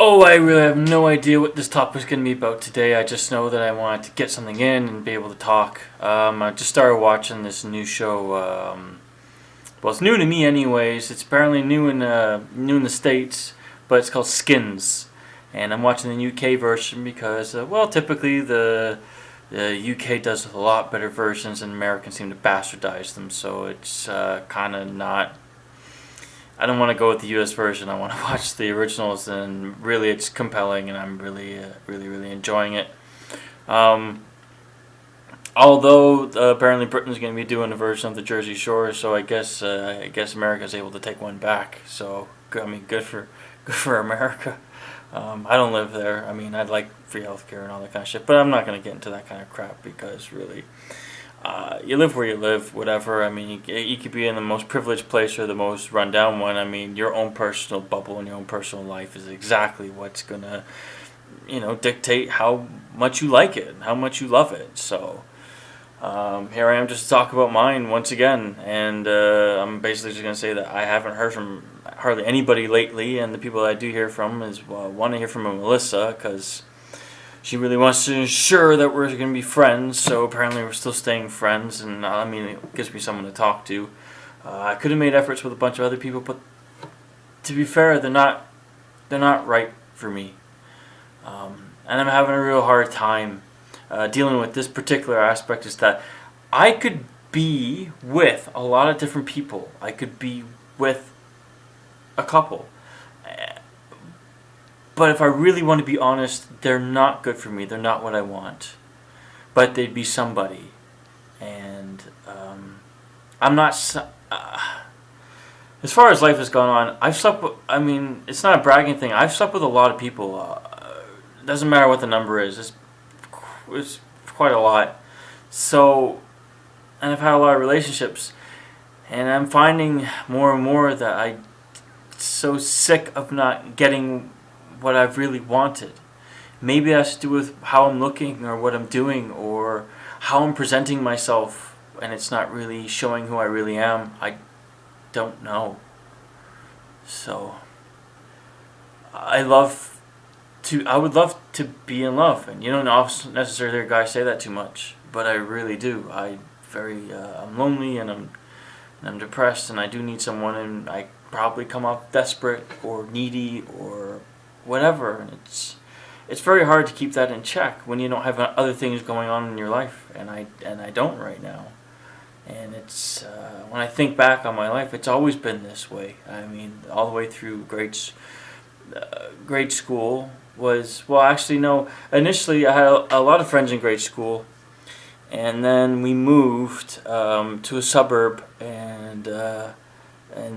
Oh, I really have no idea what this topic is going to be about today. I just know that I wanted to get something in and be able to talk. I just started watching this new show. Well, it's new to me, anyways. It's apparently new in the states, but it's called Skins, and I'm watching the UK version because, well, typically the UK does a lot better versions, and Americans seem to bastardize them. So it's kind of not. I don't want to go with the U.S. version. I want to watch the originals, and really, it's compelling, and I'm really enjoying it. Um, Although apparently Britain's going to be doing a version of the Jersey Shore, so I guess America's able to take one back. So I mean, good for America. I don't live there. I mean, I'd like free healthcare and all that kind of shit, but I'm not going to get into that kind of crap because really, you live where you live, whatever. I mean, you could be in the most privileged place or the most rundown one. I mean, your own personal bubble and your own personal life is exactly what's gonna, dictate how much you like it, how much you love it. So here I am just to talk about mine once again, and I'm basically just gonna say that I haven't heard from hardly anybody lately, and the people that I do hear from is want to hear from Melissa because she really wants to ensure that we're going to be friends, so apparently we're still staying friends, and I mean, it gives me someone to talk to. I could have made efforts with a bunch of other people, but to be fair, they're not right for me. And I'm having a real hard time dealing with this particular aspect is that I could be with a lot of different people. I could be with a couple. But if I really want to be honest, they're not good for me. They're not what I want. But they'd be somebody. And I'm not. As far as life has gone on, I've slept with. I mean, it's not a bragging thing. I've slept with a lot of people. It doesn't matter what the number is. It's quite a lot. So, and I've had a lot of relationships. And I'm finding more and more that I'm so sick of not getting what I've really wanted. Maybe that has to do with how I'm looking or what I'm doing or how I'm presenting myself, and it's not really showing who I really am. I don't know. So I would love to be in love, and you don't necessarily hear guys say that too much, but I really do. I'm lonely and I'm depressed, and I do need someone, and I probably come off desperate or needy or whatever, and it's very hard to keep that in check when you don't have other things going on in your life, and I don't right now. And it's when I think back on my life, it's always been this way. I mean, all the way through grade school was, well, actually no. Initially, I had a lot of friends in grade school, and then we moved to a suburb, and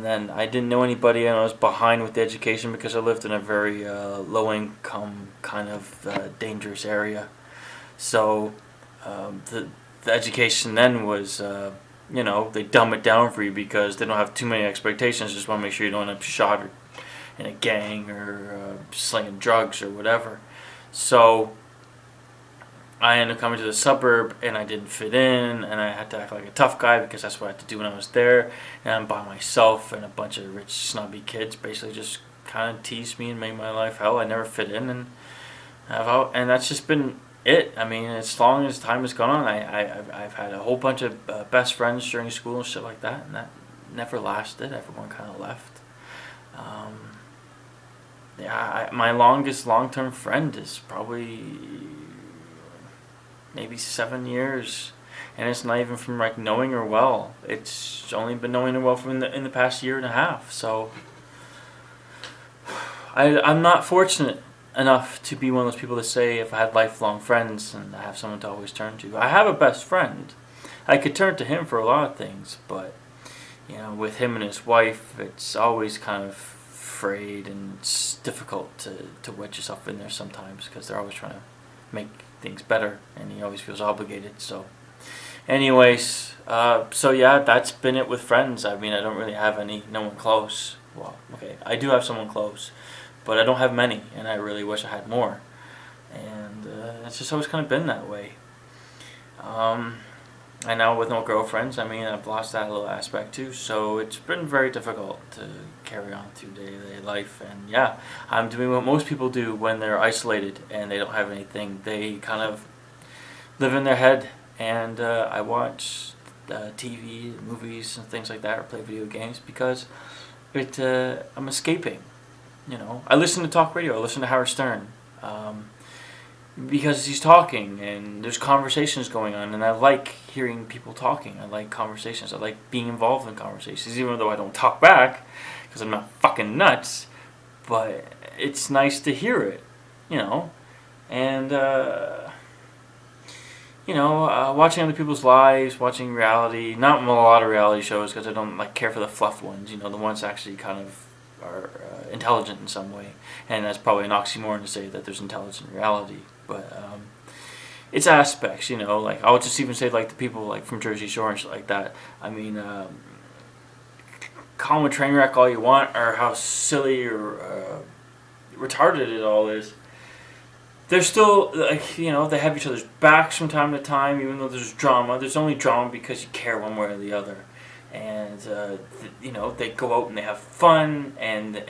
then I didn't know anybody, and I was behind with the education because I lived in a very low income kind of dangerous area. So the education then was, they dumb it down for you because they don't have too many expectations. Just want to make sure you don't end up shot or in a gang or slinging drugs or whatever. So I ended up coming to the suburb, and I didn't fit in, and I had to act like a tough guy because that's what I had to do when I was there. And I'm by myself, and a bunch of rich, snobby kids basically just kind of teased me and made my life hell. I never fit in, and that's just been it. I mean, as long as time has gone on, I've had a whole bunch of best friends during school and shit like that, and that never lasted. Everyone kind of left. My longest long-term friend is probably maybe 7 years, and it's not even from like knowing her well. It's only been knowing her well from in the past year and a half. So I'm not fortunate enough to be one of those people that say if I had lifelong friends and I have someone to always turn to. I have a best friend. I could turn to him for a lot of things, but with him and his wife, it's always kind of frayed, and it's difficult to wedge yourself in there sometimes because they're always trying to make things better, and he always feels obligated. So anyways, that's been it with friends. I mean, I don't really have no one close. Well, okay, I do have someone close, but I don't have many, and I really wish I had more. And it's just always kind of been that way. And now with no girlfriends, I mean, I've lost that little aspect too. So it's been very difficult to carry on through day-to-day life. And yeah, I'm doing what most people do when they're isolated and they don't have anything. They kind of live in their head, and I watch TV, movies, and things like that, or play video games because I'm escaping. I listen to talk radio. I listen to Howard Stern. Because he's talking and there's conversations going on, and I like hearing people talking. I like conversations. I like being involved in conversations, even though I don't talk back because I'm not fucking nuts. But it's nice to hear it, and watching other people's lives, watching reality. Not a lot of reality shows because I don't care for the fluff ones. The ones that actually kind of are intelligent in some way, and that's probably an oxymoron to say that there's intelligent reality. But it's aspects, I would just even say the people from Jersey Shore and shit like that. I mean, call them a train wreck all you want, or how silly or retarded it all is. They're still they have each other's backs from time to time, even though there's drama. There's only drama because you care one way or the other. And they go out and they have fun, and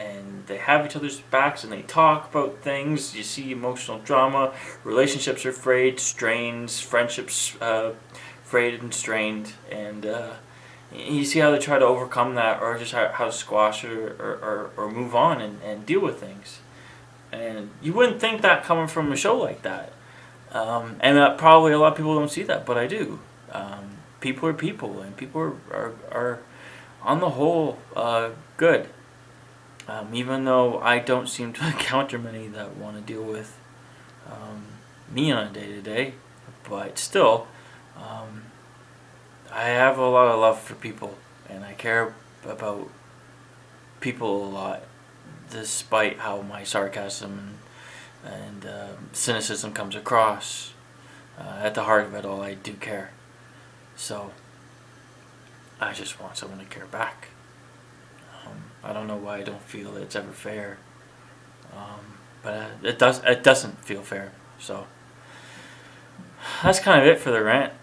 they have each other's backs, and they talk about things. You see emotional drama, relationships are frayed, strains, friendships frayed and strained, and you see how they try to overcome that, or just how to squash it, or move on and deal with things. And you wouldn't think that coming from a show like that, and probably a lot of people don't see that, but I do. People are people, and people are on the whole, good. Even though I don't seem to encounter many that want to deal with me on a day-to-day, but still, I have a lot of love for people, and I care about people a lot, despite how my sarcasm and cynicism comes across. At the heart of it all, I do care. So, I just want someone to care back. I don't know why I don't feel it's ever fair, but it doesn't feel fair. So, that's kind of it for the rant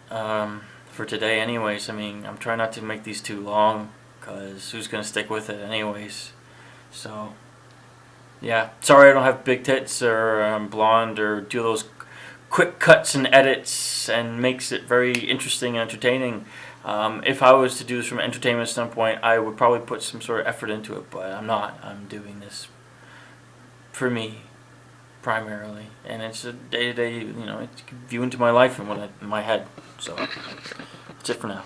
for today. Anyways, I mean, I'm trying not to make these too long, because who's gonna stick with it anyways? So, yeah, sorry I don't have big tits, or I'm blonde, or do those quick cuts and edits, and makes it very interesting and entertaining. If I was to do this from an entertainment standpoint, I would probably put some sort of effort into it, but I'm not. I'm doing this for me, primarily, and it's a day-to-day, it's a view into my life and in my head. So, that's it for now.